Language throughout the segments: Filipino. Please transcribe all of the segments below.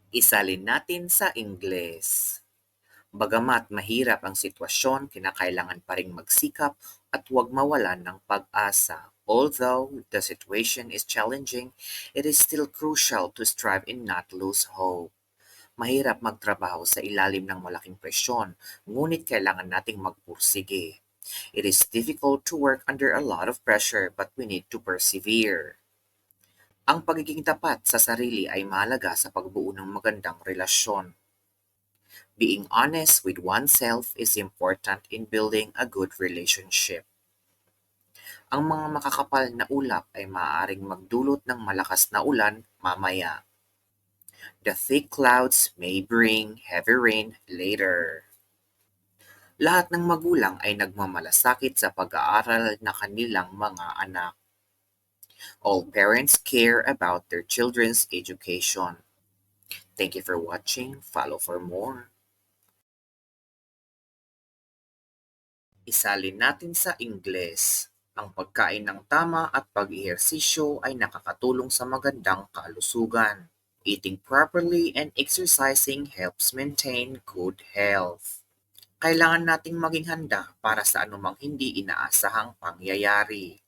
Isalin natin sa Ingles. Bagamat mahirap ang sitwasyon, kinakailangan pa ring magsikap at huwag mawalan ng pag-asa. Although the situation is challenging, it is still crucial to strive and not lose hope. Mahirap magtrabaho sa ilalim ng malaking presyon, ngunit kailangan nating magpursige. It is difficult to work under a lot of pressure, but we need to persevere. Ang pagiging tapat sa sarili ay mahalaga sa pagbuo ng magandang relasyon. Being honest with oneself is important in building a good relationship. Ang mga makakapal na ulap ay maaaring magdulot ng malakas na ulan mamaya. The thick clouds may bring heavy rain later. Lahat ng magulang ay nagmamalasakit sa pag-aaral na kanilang mga anak. All parents care about their children's education. Thank you for watching. Follow for more. Isalin natin sa Ingles. Ang pagkain ng tama at pag-ehersisyo ay nakakatulong sa magandang kalusugan. Eating properly and exercising helps maintain good health. Kailangan nating maging handa para sa anumang hindi inaasahang pangyayari.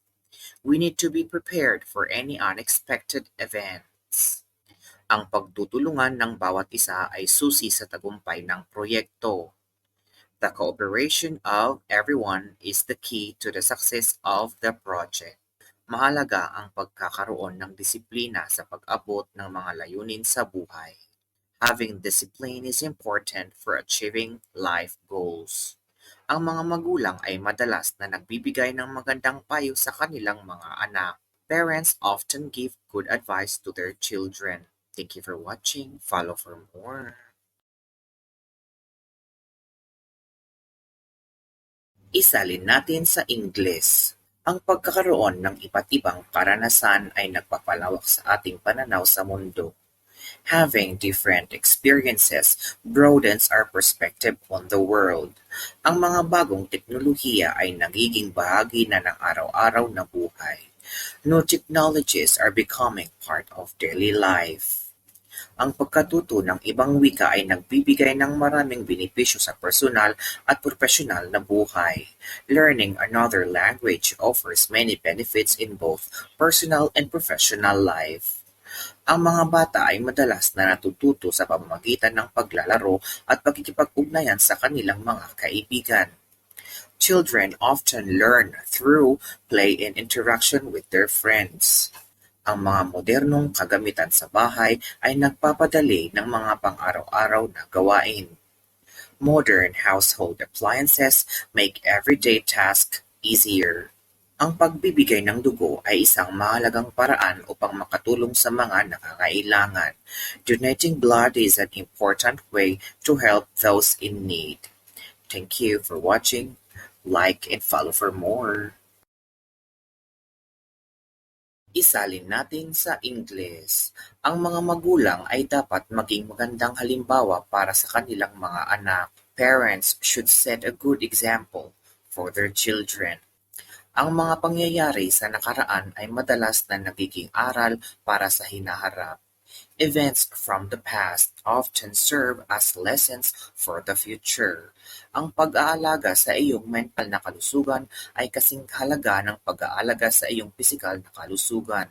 We need to be prepared for any unexpected events. Ang pagtutulungan ng bawat isa ay susi sa tagumpay ng proyekto. The cooperation of everyone is the key to the success of the project. Mahalaga ang pagkakaroon ng disiplina sa pag-abot ng mga layunin sa buhay. Having discipline is important for achieving life goals. Ang mga magulang ay madalas na nagbibigay ng magandang payo sa kanilang mga anak. Parents often give good advice to their children. Thank you for watching. Follow for more. Isalin natin sa Ingles. Ang pagkakaroon ng iba't ibang karanasan ay nagpapalawak sa ating pananaw sa mundo. Having different experiences broadens our perspective on the world. Ang mga bagong teknolohiya ay nagiging bahagi na ng araw-araw na buhay. New technologies are becoming part of daily life. Ang pagkatuto ng ibang wika ay nagbibigay ng maraming benepisyo sa personal at profesional na buhay. Learning another language offers many benefits in both personal and professional life. Ang mga bata ay madalas na natututo sa pamamagitan ng paglalaro at pakikipag-ugnayan sa kanilang mga kaibigan. Children often learn through play and interaction with their friends. Ang mga modernong kagamitan sa bahay ay nagpapadali ng mga pang-araw-araw na gawain. Modern household appliances make everyday tasks easier. Ang pagbibigay ng dugo ay isang mahalagang paraan upang makatulong sa mga nangangailangan. Donating blood is an important way to help those in need. Thank you for watching. Like and follow for more. Isalin natin sa Ingles. Ang mga magulang ay dapat maging magandang halimbawa para sa kanilang mga anak. Parents should set a good example for their children. Ang mga pangyayari sa nakaraan ay madalas na nagiging aral para sa hinaharap. Events from the past often serve as lessons for the future. Ang pag-aalaga sa iyong mental na kalusugan ay kasing halaga ng pag-aalaga sa iyong pisikal na kalusugan.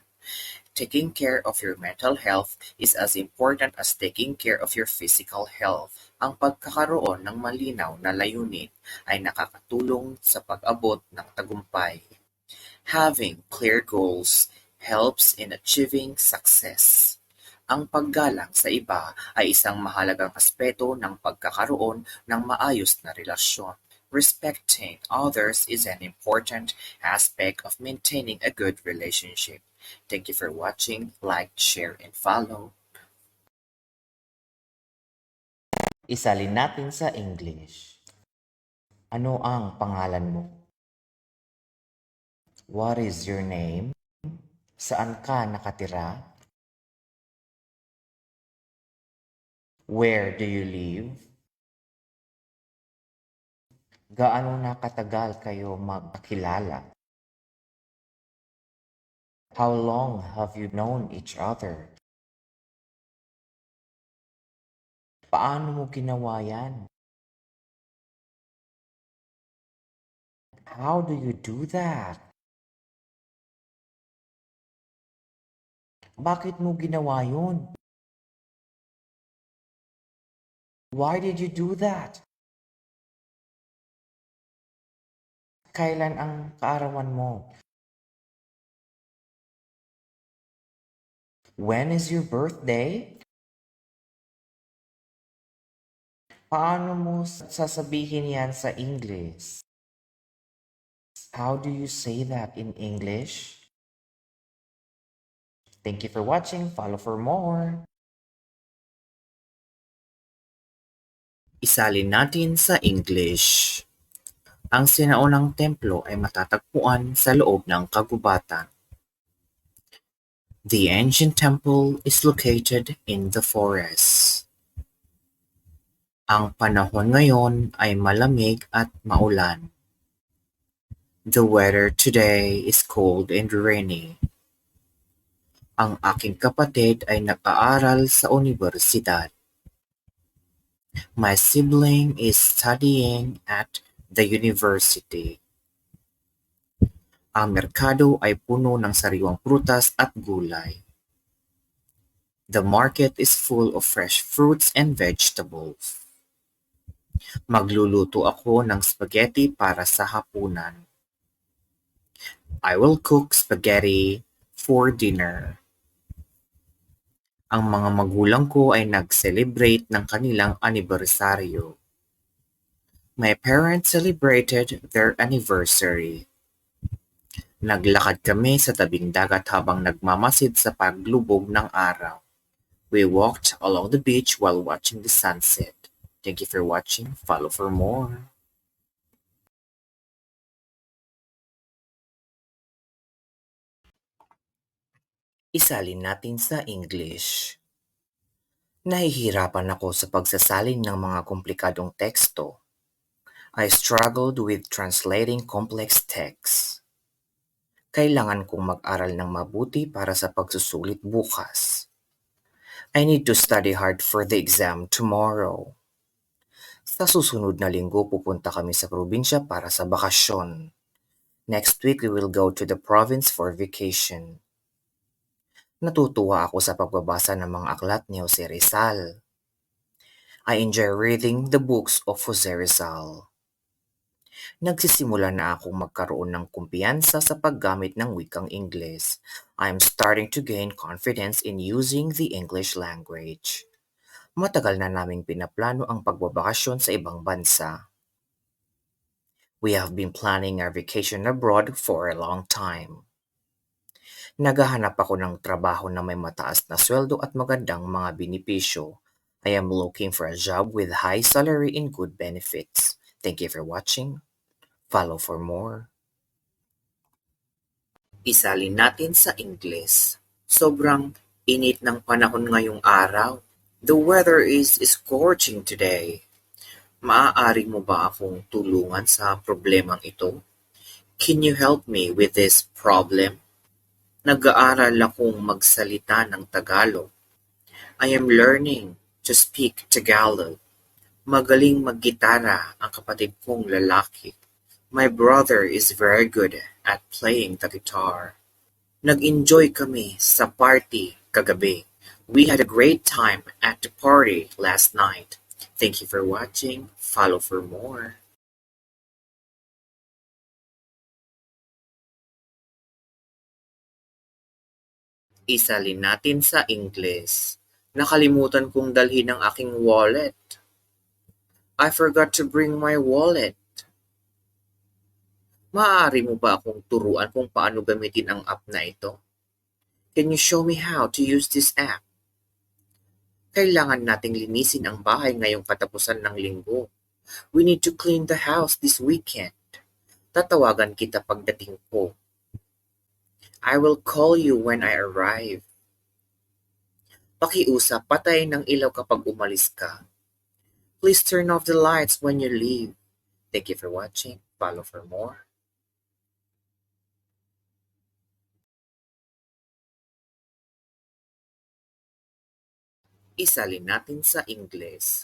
Taking care of your mental health is as important as taking care of your physical health. Ang pagkakaroon ng malinaw na layunin ay nakakatulong sa pag-abot ng tagumpay. Having clear goals helps in achieving success. Ang paggalang sa iba ay isang mahalagang aspeto ng pagkakaroon ng maayos na relasyon. Respecting others is an important aspect of maintaining a good relationship. Thank you for watching. Like, share, and follow. Isalin natin sa English. Ano ang pangalan mo? What is your name? Saan ka nakatira? Where do you live? Gaano na katagal kayo magkakilala? How long have you known each other? Paano mo ginawa yan? How do you do that? Bakit mo ginawa yun? Why did you do that? Kailan ang kaarawan mo? When is your birthday? Paano mo sasabihin yan sa English? How do you say that in English? Thank you for watching. Follow for more. Isalin natin sa English. Ang sinaunang templo ay matatagpuan sa loob ng kagubatan. The ancient temple is located in the forest. Ang panahon ngayon ay malamig at maulan. The weather today is cold and rainy. Ang aking kapatid ay nag-aaral sa unibersidad. My sibling is studying at the university. Ang merkado ay puno ng sariwang prutas at gulay. The market is full of fresh fruits and vegetables. Magluluto ako ng spaghetti para sa hapunan. I will cook spaghetti for dinner. Ang mga magulang ko ay nag-celebrate ng kanilang anibersaryo. My parents celebrated their anniversary. Naglakad kami sa tabing dagat habang nagmamasid sa paglubog ng araw. We walked along the beach while watching the sunset. Thank you for watching. Follow for more. Isalin natin sa English. Nahihirapan ako sa pagsasalin ng mga komplikadong teksto. I struggled with translating complex texts. Kailangan kong mag-aral ng mabuti para sa pagsusulit bukas. I need to study hard for the exam tomorrow. Sa susunod na linggo pupunta kami sa probinsya para sa bakasyon. Next week we will go to the province for vacation. Natutuwa ako sa pagbabasa ng mga aklat ni Jose Rizal. I enjoy reading the books of Jose Rizal. Nagsisimula na akong magkaroon ng kumpiyansa sa paggamit ng wikang Ingles. I am starting to gain confidence in using the English language. Matagal na naming pinaplano ang pagbabakasyon sa ibang bansa. We have been planning our vacation abroad for a long time. Naghahanap ako ng trabaho na may mataas na sweldo at magandang mga benepisyo. I am looking for a job with high salary and good benefits. Thank you for watching. Follow for more. Isalin natin sa Ingles. Sobrang init ng panahon ngayong araw. The weather is scorching today. Maaari mo ba akong tulungan sa problemang ito? Can you help me with this problem? Nag-aaral akong magsalita ng Tagalog. I am learning to speak Tagalog. Magaling maggitara ang kapatid kong lalaki. My brother is very good at playing the guitar. Nag-enjoy kami sa party kagabi. We had a great time at the party last night. Thank you for watching. Follow for more. Isalin natin sa Ingles. Nakalimutan kong dalhin ang aking wallet. I forgot to bring my wallet. Maaari mo ba akong turuan kung paano gamitin ang app na ito? Can you show me how to use this app? Kailangan nating linisin ang bahay ngayong katapusan ng linggo. We need to clean the house this weekend. Tatawagan kita pagdating ko. I will call you when I arrive. Pakiusap, patay ng ilaw kapag umalis ka. Please turn off the lights when you leave. Thank you for watching. Follow for more. Isalin natin sa Ingles.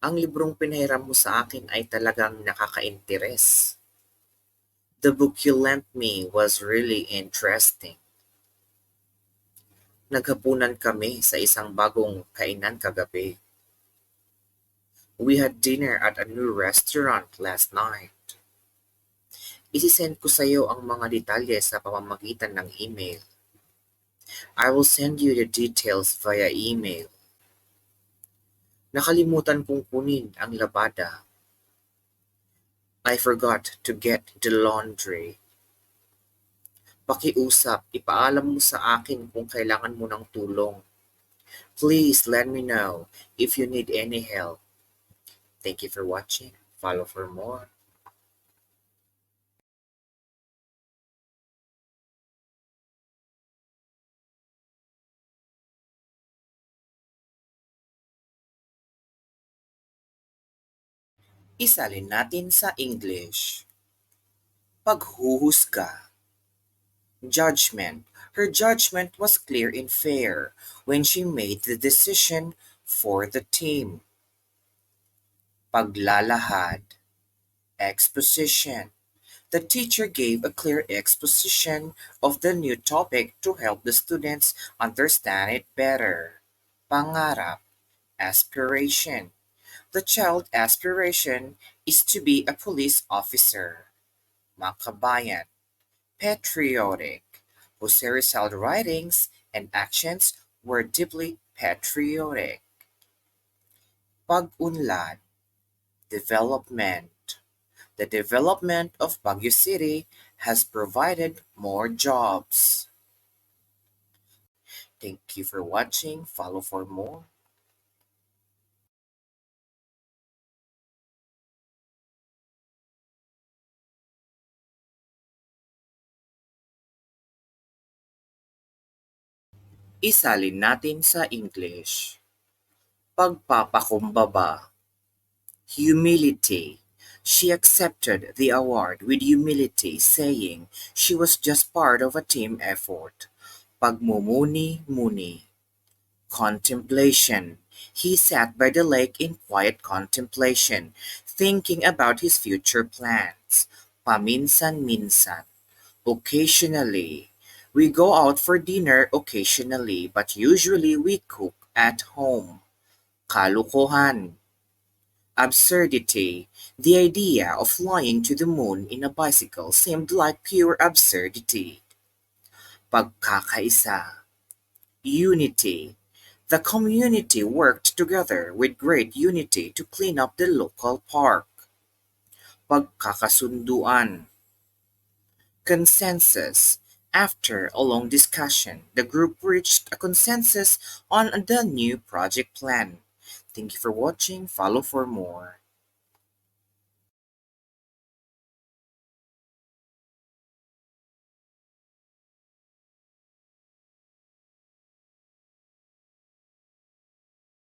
Ang librong pinahiram mo sa akin ay talagang nakaka-interes. The book you lent me was really interesting. Naghapunan kami sa isang bagong kainan kagabi. We had dinner at a new restaurant last night. Isisend ko sa iyo ang mga detalye sa pamamagitan ng email. I will send you the details via email. Nakalimutan kong kunin ang labada. I forgot to get the laundry. Pakiusap, ipaalam mo sa akin kung kailangan mo ng tulong. Please let me know if you need any help. Thank you for watching. Follow for more. Isalin natin sa English. Paghuhusga. Judgment. Her judgment was clear and fair when she made the decision for the team. Paglalahad. Exposition. The teacher gave a clear exposition of the new topic to help the students understand it better. Pangarap. Aspiration. The child's aspiration is to be a police officer. Makabayan. Patriotic. Jose Rizal's writings and actions were deeply patriotic. Pag-unlad. Development. The development of Baguio City has provided more jobs. Thank you for watching. Follow for more. Isalin natin sa English. Pagpapakumbaba. Humility. She accepted the award with humility, saying she was just part of a team effort. Pagmumuni-muni. Contemplation. He sat by the lake in quiet contemplation, thinking about his future plans. Paminsan-minsan. Occasionally. We go out for dinner occasionally, but usually we cook at home. Kalukuhan. Absurdity. The idea of flying to the moon in a bicycle seemed like pure absurdity. Pagkakaisa. Unity. The community worked together with great unity to clean up the local park. Pagkakasunduan. Consensus. After a long discussion, the group reached a consensus on the new project plan. Thank you for watching. Follow for more.